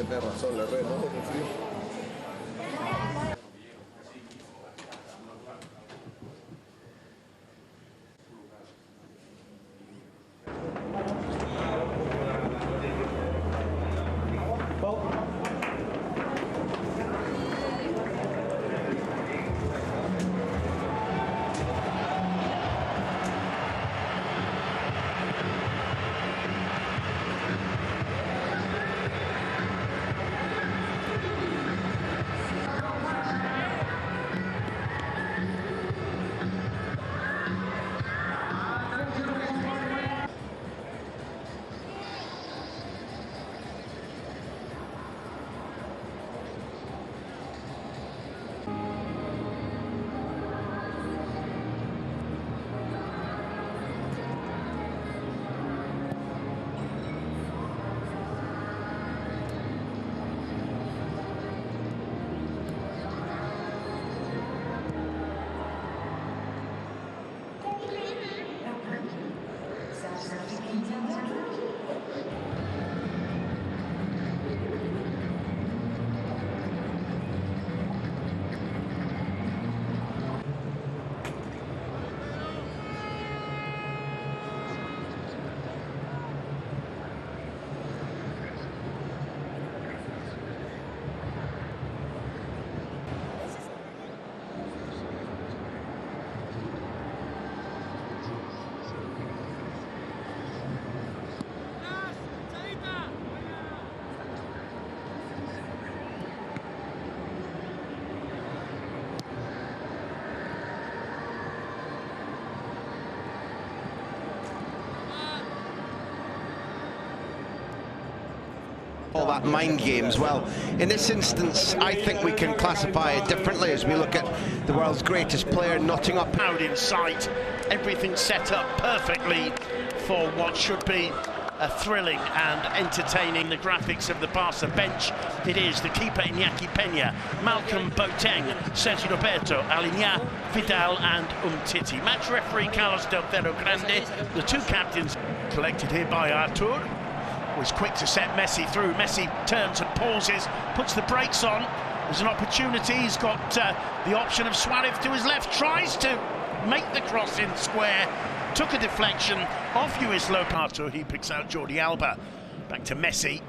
que tener razón, la red, ¿no? All that mind games. Well, in this instance, I think we can classify it differently as we look at the world's greatest player knotting up. Out in sight, everything set up perfectly for what should be a thrilling and entertaining. The graphics of the Barca bench, it is the keeper Iñaki Peña, Malcolm Boateng, Sergio Roberto, Aliñá, Vidal and Umtiti. Match referee Carlos Del Ferro Grande, the two captains collected here by Artur. Was quick to set Messi through. Messi turns and pauses, puts the brakes on. There's an opportunity. He's got the option of Suarez to his left, tries to make the cross in square, took a deflection off Luis Lopato. He picks out Jordi Alba. Back to Messi.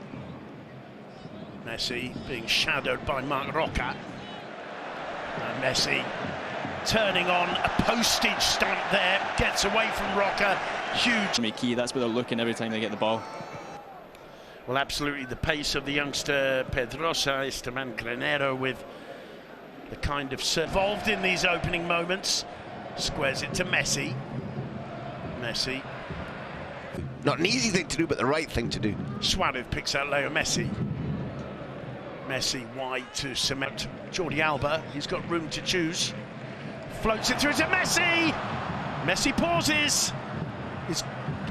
Messi being shadowed by Marc Roca. And Messi turning on a postage stamp there, gets away from Roca. Huge. Key, that's where they're looking every time they get the ball. Well, absolutely, the pace of the youngster Pedrosa, Esteban Granero, with the kind of involved in these opening moments. Squares it to Messi. Messi. Not an easy thing to do, but the right thing to do. Suarez picks out Leo Messi. Messi wide to cement Jordi Alba. He's got room to choose. Floats it through to Messi. Messi pauses. He's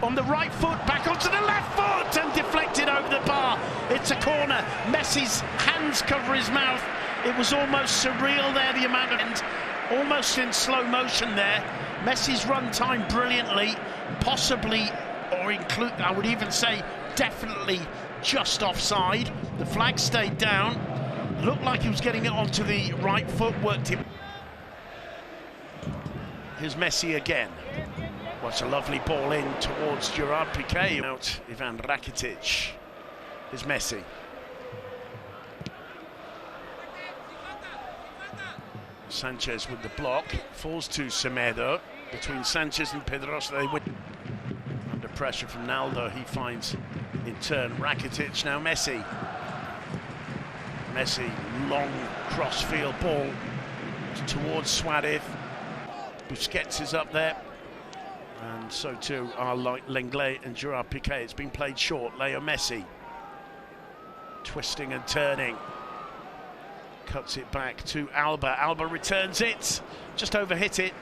on the right foot, back onto the left foot and deflected over the bar. It's a corner. Messi's hands cover his mouth. It was almost surreal there, the amount of almost in slow motion there. Messi's run time brilliantly, possibly, or include, I would even say, definitely just offside. The flag stayed down. Looked like he was getting it onto the right foot, worked him. Here's Messi again. What's a lovely ball in towards Gerard Piqué. Out Ivan Rakitic. Here's Messi. Sanchez with the block. Falls to Semedo. Between Sanchez and Pedrosa, they win. Under pressure from Naldo, he finds in turn Rakitic. Now Messi. Messi, long cross-field ball towards Suarez. Busquets is up there. And so too are Lenglet and Gerard Piqué. It's been played short. Leo Messi twisting and turning, cuts it back to Alba. Alba returns it, just overhit it.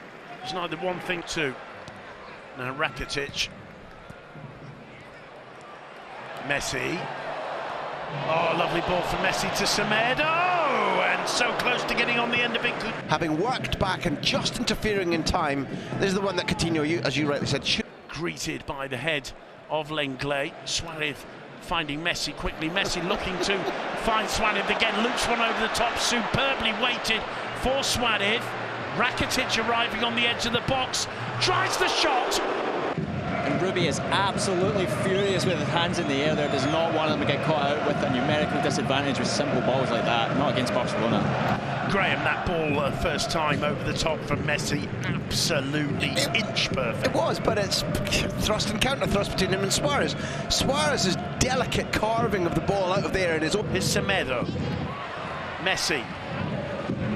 It's neither one thing two. Now Rakitic. Messi. Oh, lovely ball from Messi to Semedo, and so close to getting on the end of it. Having worked back and just interfering in time, this is the one that Coutinho, as you rightly said, should. Greeted by the head of Lenglet. Suarez finding Messi quickly. Messi looking to find Suarez again, loops one over the top, superbly weighted for Suarez. Rakitic arriving on the edge of the box, tries the shot. And Ruby is absolutely furious with his hands in the air there. Does not want them to get caught out with a numerical disadvantage with simple balls like that. Not against Barcelona. Graham, that ball first time over the top from Messi, absolutely inch perfect. It was, but it's thrust and counter thrust between him and Suarez. Suarez's delicate carving of the ball out of there and his own. Here's Semedo. Messi.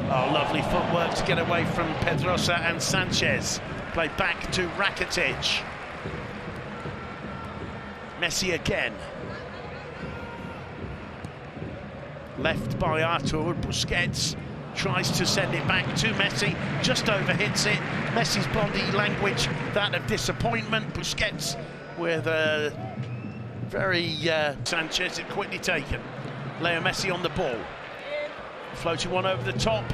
Oh, lovely footwork to get away from Pedrosa and Sanchez. Play back to Rakitic. Messi again. Left by Artur. Busquets tries to send it back to Messi, just overhits it. Messi's body language, that of disappointment. Busquets with a very Sanchez, it quickly taken. Leo Messi on the ball. Floating one over the top.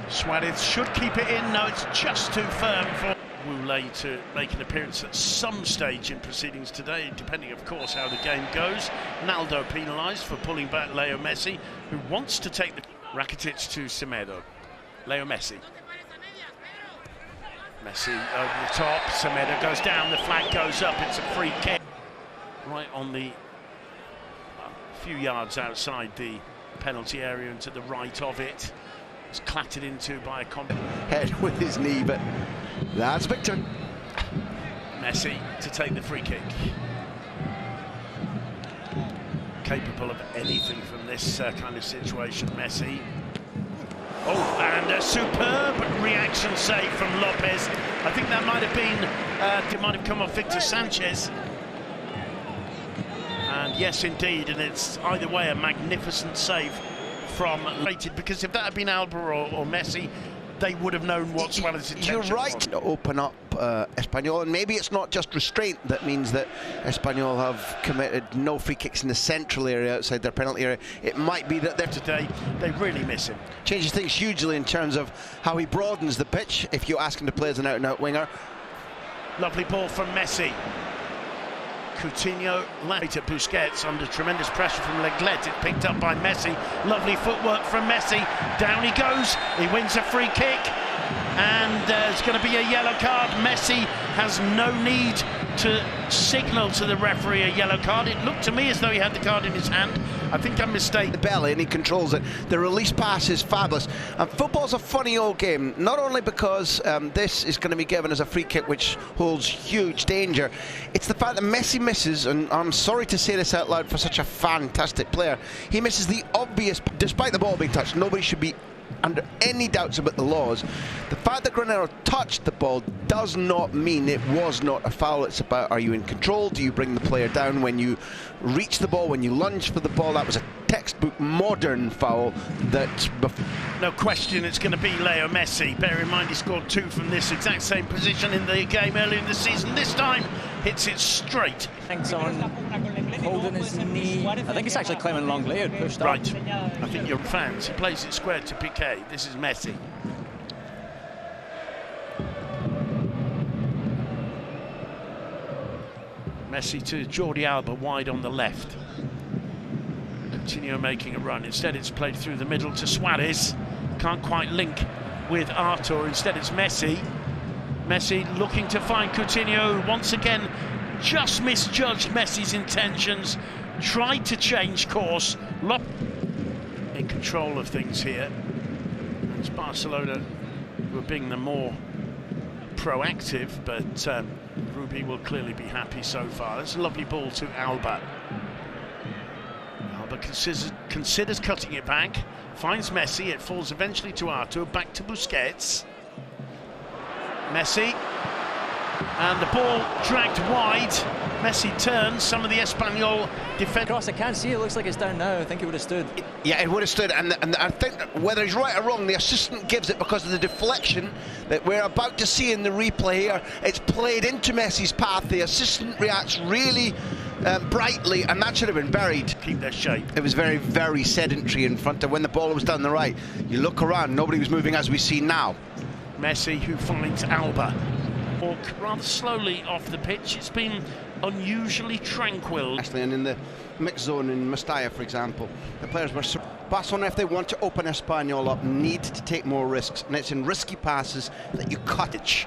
Suarez should keep it in. No, it's just too firm for Woulé to make an appearance at some stage in proceedings today, depending, of course, how the game goes. Naldo penalised for pulling back Leo Messi, who wants to take the... Rakitic to Semedo. Leo Messi. Messi over the top. Semedo goes down. The flag goes up. It's a free kick. Right on the... few yards outside the penalty area and to the right of it. It's clattered into by a head with his knee, but that's Victor. Messi to take the free kick. Capable of anything from this kind of situation, Messi. Oh, and a superb reaction save from Lopez. I think that might have been, it might have come off Victor Sanchez. And yes, indeed, and it's either way a magnificent save from Rated, because if that had been Alba or Messi, they would have known what Suarez's intention was. You're right to open up Espanyol, and maybe it's not just restraint that means that Espanyol have committed no free kicks in the central area outside their penalty area. It might be that they're today, they really miss him. Changes things hugely in terms of how he broadens the pitch if you ask him to play as an out-and-out winger. Lovely ball from Messi. Coutinho later Busquets under tremendous pressure from Lenglet. It's picked up by Messi. Lovely footwork from Messi. Down he goes. He wins a free kick. And it's going to be a yellow card. Messi has no need to signal to the referee a yellow card. It looked to me as though he had the card in his hand. I think I'm mistaken. The belly, and he controls it. The release pass is fabulous. And football's a funny old game, not only because this is going to be given as a free kick, which holds huge danger. It's the fact that Messi misses, and I'm sorry to say this out loud for such a fantastic player, he misses the obvious, despite the ball being touched, nobody should be under any doubts about the laws. The fact that Granero touched the ball does not mean it was not a foul. It's about, are you in control? Do you bring the player down when you reach the ball, when you lunge for the ball? That was a textbook modern foul that... No question it's going to be Leo Messi. Bear in mind he scored 2 from this exact same position in the game earlier in the season. This time hits it straight. Thanks on holding his knee. I think it's actually Clement Longley who pushed up. Right. I think you're fans. He plays it square to Piqué. This is Messi. Messi to Jordi Alba wide on the left. Coutinho making a run. Instead it's played through the middle to Suarez. Can't quite link with Artur. Instead it's Messi. Messi looking to find Coutinho. Once again just misjudged Messi's intentions. Tried to change course. In control of things here. It's Barcelona who are being the more proactive, but Ruby will clearly be happy so far. That's a lovely ball to Alba. Alba considers cutting it back, finds Messi, it falls eventually to Artur, back to Busquets. Messi, and the ball dragged wide. Messi turns, some of the Espanyol defence. Cross, I can't see it, looks like it's down now. I think it would have stood. Yeah, it would have stood, and I think whether he's right or wrong, the assistant gives it because of the deflection that we're about to see in the replay here. It's played into Messi's path. The assistant reacts really brightly, and that should have been buried. Keep their shape. It was very, very sedentary in front of when the ball was down the right. You look around, nobody was moving as we see now. Messi who finds Alba. Walk rather slowly off the pitch. It's been unusually tranquil. And in the mix zone in Mestalla, for example, the players were... Barcelona, if they want to open Espanyol up, need to take more risks, and it's in risky passes that you cut it.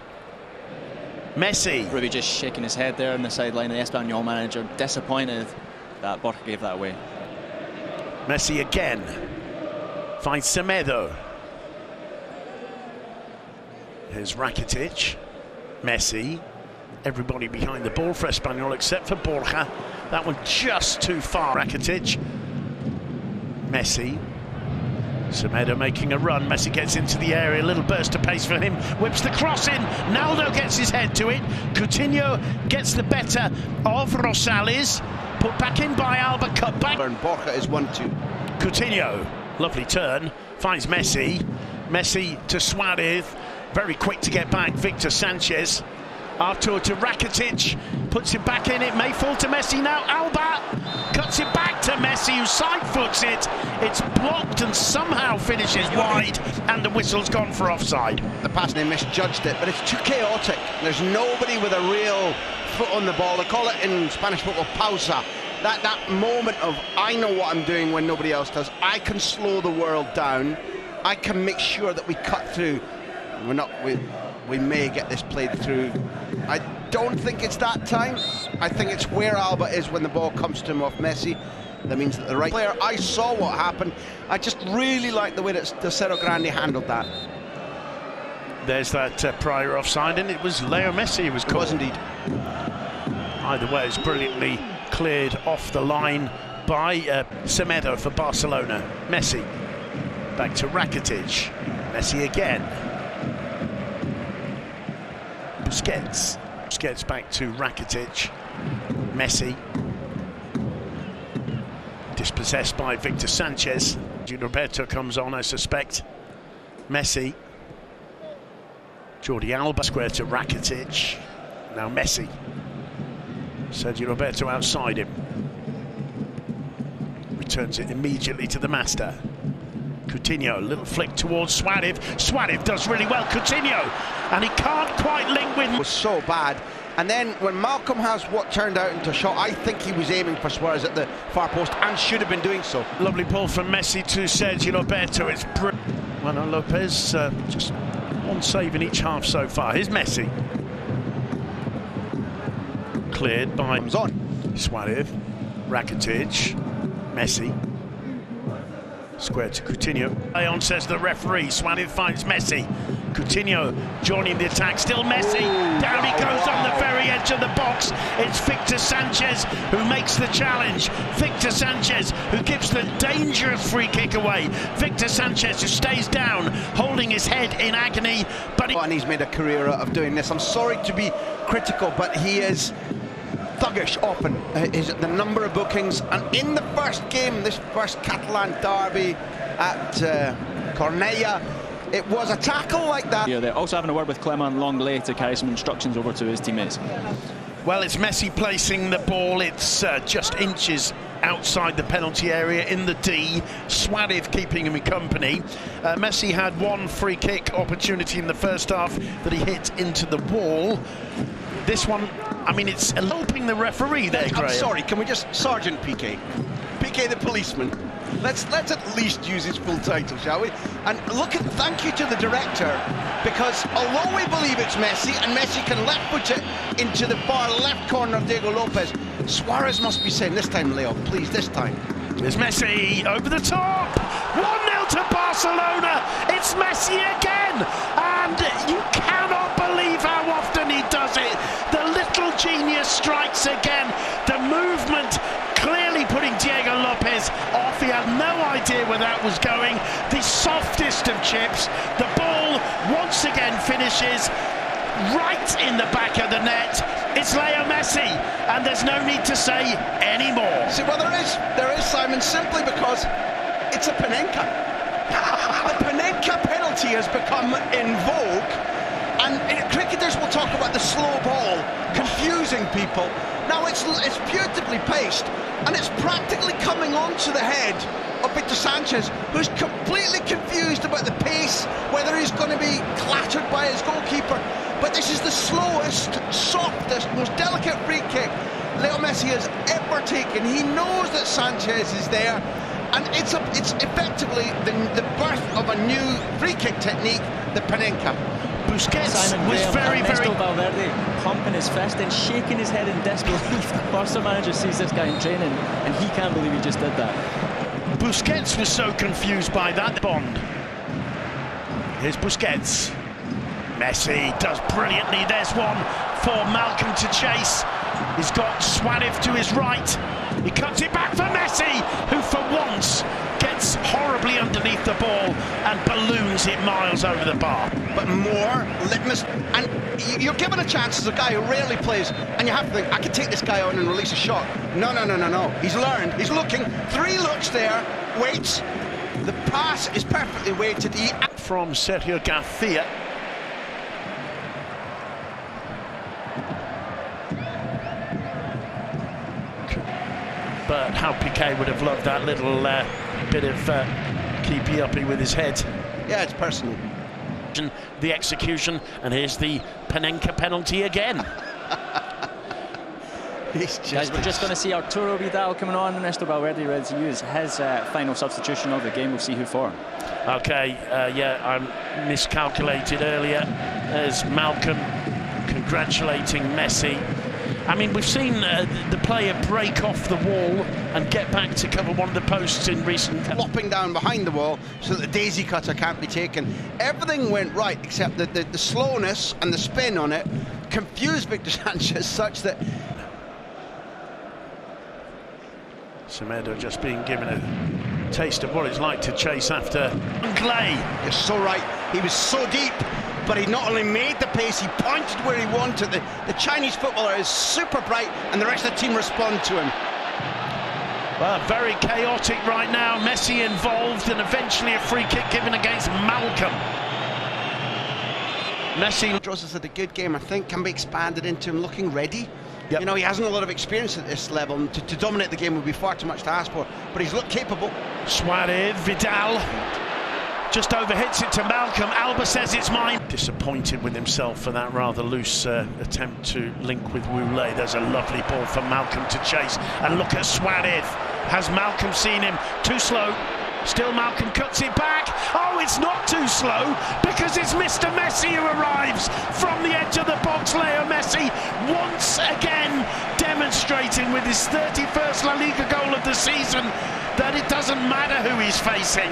Messi. Ruby just shaking his head there on the sideline. The Espanyol manager disappointed that Borja gave that away. Messi again. Finds Semedo. Here's Rakitic. Messi. Everybody behind the ball for Espanyol except for Borja. That one just too far. Rakitic. Messi. Semedo making a run. Messi gets into the area. A little burst of pace for him. Whips the cross in. Naldo gets his head to it. Coutinho gets the better of Rosales. Put back in by Alba. Cut back. And Borja is 1-2. Coutinho. Lovely turn. Finds Messi. Messi to Suarez. Very quick to get back. Victor Sanchez. Artur to Rakitic. Puts it back in. It may fall to Messi now. Alba cuts it back to Messi, who side foots it. It's blocked and somehow finishes wide, and the whistle's gone for offside. The pass, they misjudged it, but it's too chaotic. There's nobody with a real foot on the ball. They call it in Spanish football pausa. That moment of, I know what I'm doing when nobody else does. I can slow the world down. I can make sure that we cut through. We may get this played through. I don't think it's that time. I think it's where Alba is when the ball comes to him off Messi. That means that the right player. I saw what happened. I just really like the way that the Cerro Grande handled that. There's that prior offside, and it was Leo Messi who was caught. It was indeed. Either way, it's brilliantly cleared off the line by Semedo for Barcelona. Messi back to Rakitic. Messi again. Busquets back to Rakitic. Messi. Dispossessed by Victor Sanchez. Roberto comes on, I suspect. Messi. Jordi Alba. Square to Rakitic. Now Messi. Sergio Roberto outside him. Returns it immediately to the master. Coutinho, a little flick towards Suarez. Suarez does really well. Coutinho, and he can't quite link with... It was so bad. And then when Malcolm has what turned out into a shot, I think he was aiming for Suarez at the far post and should have been doing so. Lovely ball from Messi to Sergio Roberto. It's Manuel Lopez, just one save in each half so far. Here's Messi. Cleared by Suarez. Rakitic. Messi. Square to Coutinho. Leon says the referee. Suarez finds Messi. Coutinho joining the attack. Still Messi. Down he goes on the very edge of the box. It's Victor Sanchez who makes the challenge. Victor Sanchez who gives the dangerous free kick away. Victor Sanchez who stays down, holding his head in agony. But and he's made a career out of doing this. I'm sorry to be critical, but he is thuggish often. The number of bookings, and in the first game, this first Catalan derby at Cornellà, it was a tackle like that. Yeah, they're also having a word with Clement Lenglet to carry some instructions over to his teammates. Well, it's Messi placing the ball. It's just inches outside the penalty area in the D. Suarez keeping him in company. Messi had one free kick opportunity in the first half that he hit into the wall. This one, I mean, it's helping the referee there, Graham. I'm sorry, can we just... Sergeant Piqué. Piqué the policeman. Let's at least use his full title, shall we? And thank you to the director, because although we believe it's Messi, and Messi can left-foot it into the far left corner of Diego Lopez, Suarez must be saying, this time, Leo, please, this time. There's Messi over the top. 1-0 to Barcelona. It's Messi again. And you cannot believe how often he does it. The little genius strikes again. The movement clearly putting Diego Lopez off. He had no idea where that was going. The softest of chips. The ball once again finishes right in the back of the net. It's Leo Messi, and there's no need to say any more. See, well, there is, Simon, simply because it's a Panenka. The Panenka penalty has become in vogue, and cricketers will talk about the slow ball confusing people. Now it's beautifully paced, and it's practically coming onto the head of Victor Sanchez, who's completely confused about the pace, whether he's going to be clattered by his goalkeeper. But this is the slowest, softest, most delicate free kick Lionel Messi has ever taken. He knows that Sanchez is there, and it's effectively the birth of a new free kick technique, the Panenka. Busquets was very Valverde pumping his fist and shaking his head in disbelief. The Barca manager sees this guy in training, and he can't believe he just did that. Busquets was so confused by that bond. Here's Busquets. Messi does brilliantly. There's one for Malcolm to chase. He's got Suarez to his right. He cuts it back for Messi, who for once gets horribly underneath the ball and balloons it miles over the bar. But more litmus, and you're given a chance as a guy who rarely plays, and you have to think, I could take this guy on and release a shot. No. He's learned. He's looking. 3 looks there. Waits. The pass is perfectly weighted. From Sergio Garcia. But how Piqué would have loved that little bit of keepy-uppy with his head. Yeah, it's personal. The execution, and here's the Panenka penalty again. Guys, we're just going to see Arturo Vidal coming on. Ernesto Valverde ready to use his final substitution of the game. We'll see who for. Okay, yeah, I miscalculated earlier. There's Malcolm congratulating Messi. I mean, we've seen the player break off the wall and get back to cover one of the posts in recent... Flopping down behind the wall so that the daisy cutter can't be taken. Everything went right, except that the slowness and the spin on it confused Victor Sanchez such that... Semedo just being given a taste of what it's like to chase after Clay. You're so right. He was so deep. But he not only made the pace, he pointed where he wanted. The Chinese footballer is super bright, and the rest of the team respond to him. Well, very chaotic right now. Messi involved, and eventually a free kick given against Malcolm. Messi draws us at a good game, I think, can be expanded into him looking ready. Yep. You know, he hasn't a lot of experience at this level, and to dominate the game would be far too much to ask for, but he's looked capable. Suarez, Vidal. Just overhits it to Malcolm. Alba says it's mine. Disappointed with himself for that rather loose attempt to link with Woulé. There's a lovely ball for Malcolm to chase. And look at Suarez. Has Malcolm seen him? Too slow. Still Malcolm cuts it back. Oh, it's not too slow because it's Mr. Messi who arrives from the edge of the box. Leo Messi once again demonstrating with his 31st La Liga goal of the season that it doesn't matter who he's facing.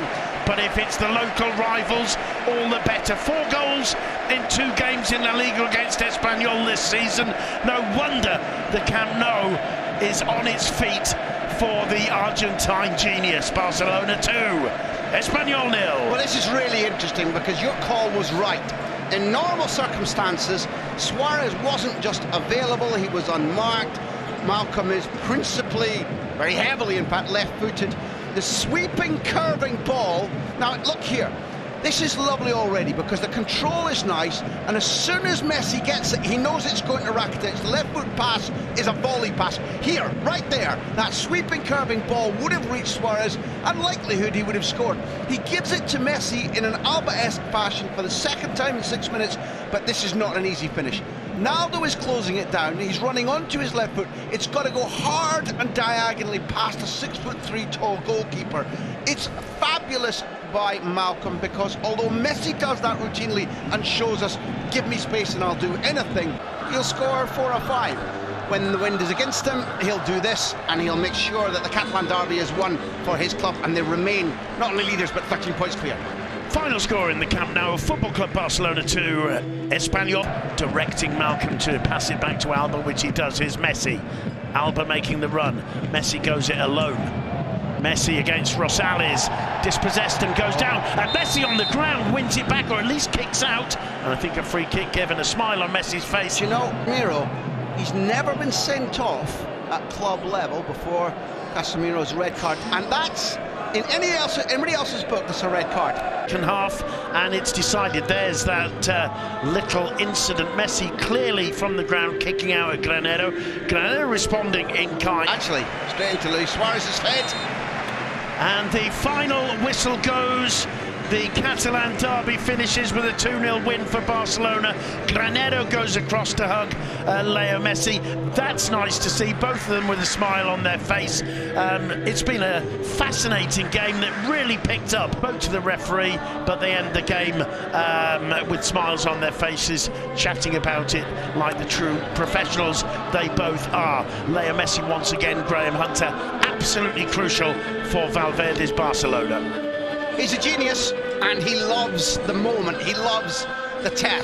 But if it's the local rivals, all the better. 4 goals in 2 games in La Liga against Espanyol this season. No wonder the Camp Nou is on its feet for the Argentine genius. Barcelona 2, Espanyol 0. Well, this is really interesting because your call was right. In normal circumstances, Suarez wasn't just available, he was unmarked. Malcolm is principally, very heavily in fact, left-footed. The sweeping, curving ball. Now, look here. This is lovely already because the control is nice, and as soon as Messi gets it, he knows it's going to Rakitic. The left foot pass is a volley pass. Here, right there, that sweeping, curving ball would have reached Suarez, and likelihood he would have scored. He gives it to Messi in an Alba-esque fashion for the second time in 6 minutes, but this is not an easy finish. Naldo is closing it down. He's running onto his left foot. It's got to go hard and diagonally past a 6'3" tall goalkeeper. It's fabulous by Malcolm because although Messi does that routinely and shows us, give me space and I'll do anything, he'll score 4 or 5. When the wind is against him, he'll do this and he'll make sure that the Catalan derby is won for his club and they remain not only leaders but 13 points clear. Final score in the Camp Nou of Football Club Barcelona 2, Espanyol directing Malcolm to pass it back to Alba, which he does. Here's Messi. Alba making the run. Messi goes it alone. Messi against Rosales, dispossessed and goes down. And Messi on the ground wins it back, or at least kicks out. And I think a free kick given, a smile on Messi's face. You know, Miro, he's never been sent off at club level before Casemiro's red card, and that's in anybody else's book, that's a red card. Second half, and it's decided. There's that little incident. Messi clearly from the ground kicking out at Granero. Granero responding in kind. Actually, straight into Luis Suarez's head. And the final whistle goes. The Catalan derby finishes with a 2-0 win for Barcelona. Granero goes across to hug Leo Messi. That's nice to see, both of them with a smile on their face. It's been a fascinating game that really picked up. Spoke to the referee, but they end the game with smiles on their faces, chatting about it like the true professionals they both are. Leo Messi once again, Graham Hunter, absolutely crucial for Valverde's Barcelona. He's a genius, and he loves the moment. He loves the test.